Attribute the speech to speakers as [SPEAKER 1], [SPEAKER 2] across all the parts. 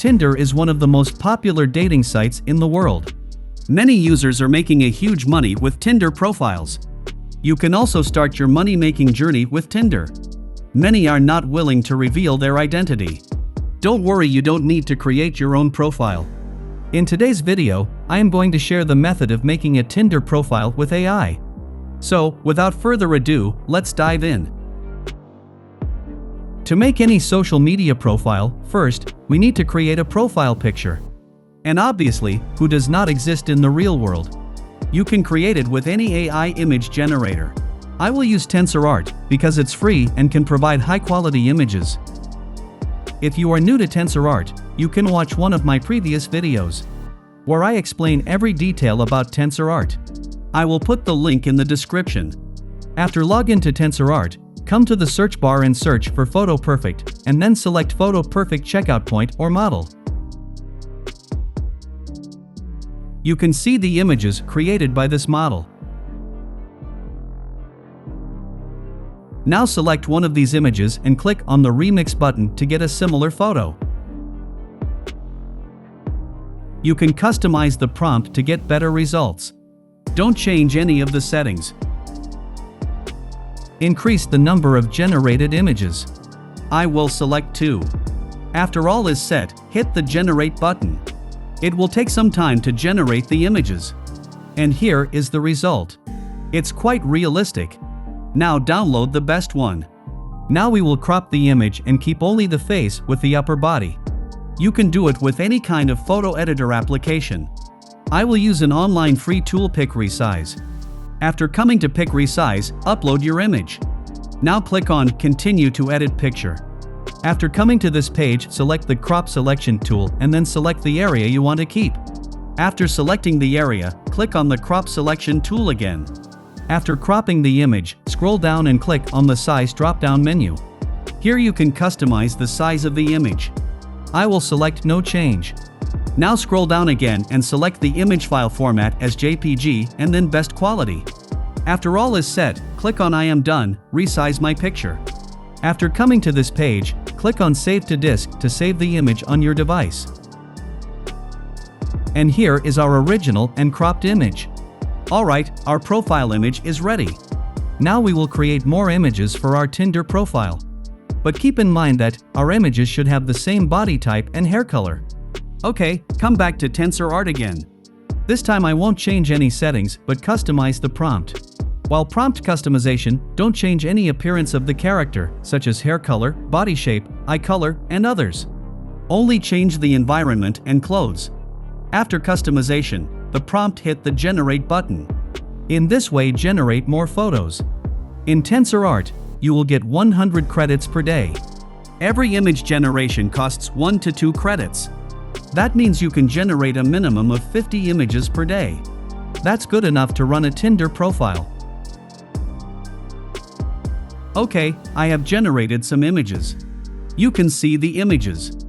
[SPEAKER 1] Tinder is one of the most popular dating sites in the world. Many users are making a huge money with Tinder profiles. You can also start your money-making journey with Tinder. Many are not willing to reveal their identity. Don't worry, you don't need to create your own profile. In today's video, I am going to share the method of making a Tinder profile with AI. So, without further ado, let's dive in. To make any social media profile, first, we need to create a profile picture. And obviously, who does not exist in the real world? You can create it with any AI image generator. I will use Tensor because it's free and can provide high-quality images. If you are new to Tensor, you can watch one of my previous videos, where I explain every detail about Tensor. I will put the link in the description. After log into Tensor, come to the search bar and search for Photo Perfect, and then select Photo Perfect checkout point or model. You can see the images created by this model. Now select one of these images and click on the Remix button to get a similar photo. You can customize the prompt to get better results. Don't change any of the settings. Increase the number of generated images. I will select 2. After all is set, hit the Generate button. It will take some time to generate the images. And here is the result. It's quite realistic. Now download the best one. Now we will crop the image and keep only the face with the upper body. You can do it with any kind of photo editor application. I will use an online free tool, PicResize. After coming to PicResize, upload your image. Now click on Continue to edit picture. After coming to this page, select the crop selection tool and then select the area you want to keep. After selecting the area, click on the crop selection tool again. After cropping the image, scroll down and click on the size drop-down menu. Here you can customize the size of the image. I will select no change. Now scroll down again and select the image file format as JPG and then best quality. After all is set, click on I am done, resize my picture. After coming to this page, click on Save to Disk to save the image on your device. And here is our original and cropped image. Alright, our profile image is ready. Now we will create more images for our Tinder profile. But keep in mind that our images should have the same body type and hair color. Okay, come back to Tensor again. This time I won't change any settings but customize the prompt. While prompt customization, don't change any appearance of the character, such as hair color, body shape, eye color, and others. Only change the environment and clothes. After customization, the prompt hit the Generate button. In this way, generate more photos. In Tensor, you will get 100 credits per day. Every image generation costs 1 to 2 credits. That means you can generate a minimum of 50 images per day. That's good enough to run a Tinder profile. Okay, I have generated some images. You can see the images.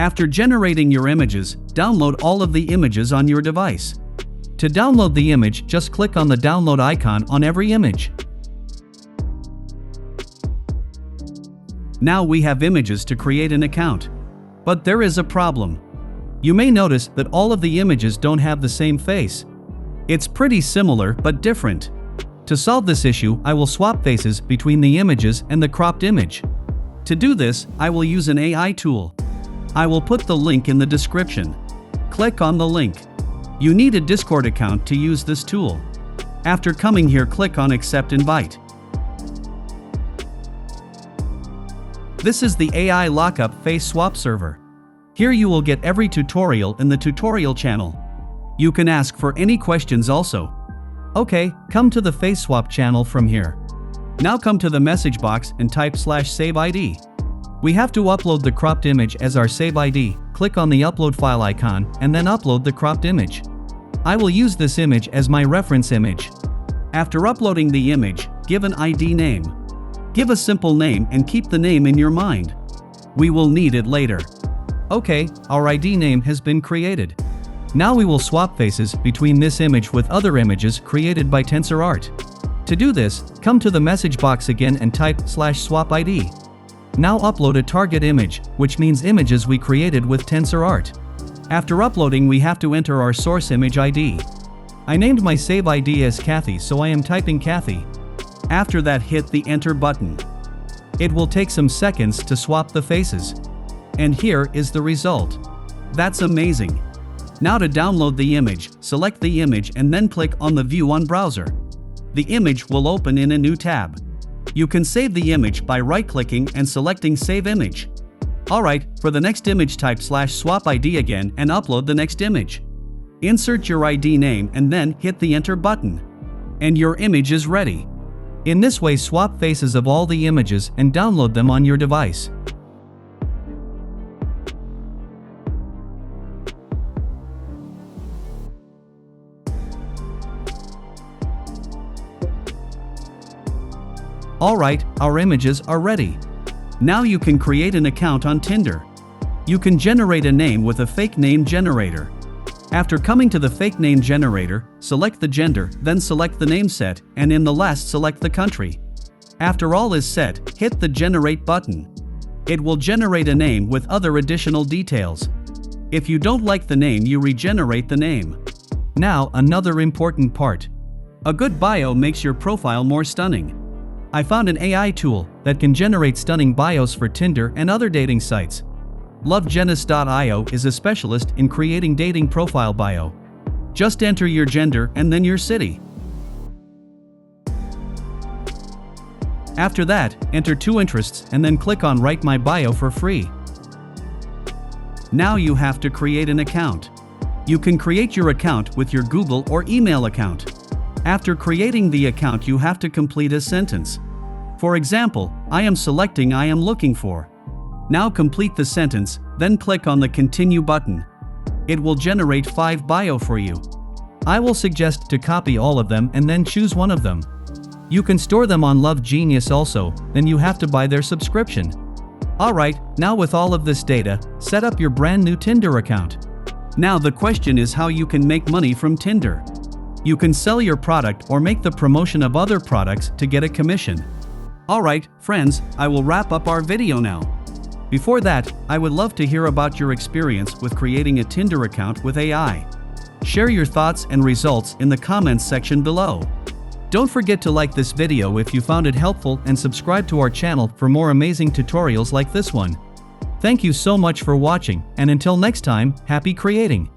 [SPEAKER 1] After generating your images, download all of the images on your device. To download the image, just click on the download icon on every image. Now we have images to create an account. But there is a problem. You may notice that all of the images don't have the same face. It's pretty similar but different. To solve this issue, I will swap faces between the images and the cropped image. To do this, I will use an AI tool. I will put the link in the description. Click on the link. You need a Discord account to use this tool. After coming here, click on Accept Invite. This is the AI Lockup face swap server. Here you will get every tutorial in the tutorial channel. You can ask for any questions also. Okay, come to the face swap channel from here. Now come to the message box and type /save ID. We have to upload the cropped image as our save ID. Click on the upload file icon and then upload the cropped image. I will use this image as my reference image. After uploading the image, give an ID name. Give a simple name and keep the name in your mind. We will need it later. Okay, our ID name has been created. Now we will swap faces between this image with other images created by Tensor. To do this, come to the message box again and type /swap ID. Now upload a target image, which means images we created with Tensor Art. After uploading, we have to enter our source image ID. I named my save ID as Kathy, so I am typing Kathy. After that, hit the enter button. It will take some seconds to swap the faces. And here is the result. That's amazing. Now to download the image, select the image and then click on the View on Browser. The image will open in a new tab. You can save the image by right-clicking and selecting Save Image. Alright, for the next image, type /swap ID again and upload the next image. Insert your ID name and then hit the enter button. And your image is ready. In this way, swap faces of all the images and download them on your device. Alright, our images are ready. Now you can create an account on Tinder. You can generate a name with a fake name generator. After coming to the fake name generator, select the gender, then select the name set, and in the last select the country. After all is set, hit the generate button. It will generate a name with other additional details. If you don't like the name, you regenerate the name. Now, another important part. A good bio makes your profile more stunning. I found an AI tool that can generate stunning bios for Tinder and other dating sites. Lovegenis.io is a specialist in creating dating profile bio. Just enter your gender and then your city. After that, enter 2 interests and then click on Write My Bio for free. Now you have to create an account. You can create your account with your Google or email account. After creating the account, you have to complete a sentence. For example, I am selecting I am looking for. Now complete the sentence, then click on the Continue button. It will generate 5 bio for you. I will suggest to copy all of them and then choose one of them. You can store them on Love Genius also, then you have to buy their subscription. Alright, now with all of this data, set up your brand new Tinder account. Now the question is how you can make money from Tinder. You can sell your product or make the promotion of other products to get a commission. Alright, friends, I will wrap up our video now. Before that, I would love to hear about your experience with creating a Tinder account with AI. Share your thoughts and results in the comments section below. Don't forget to like this video if you found it helpful and subscribe to our channel for more amazing tutorials like this one. Thank you so much for watching, and until next time, happy creating!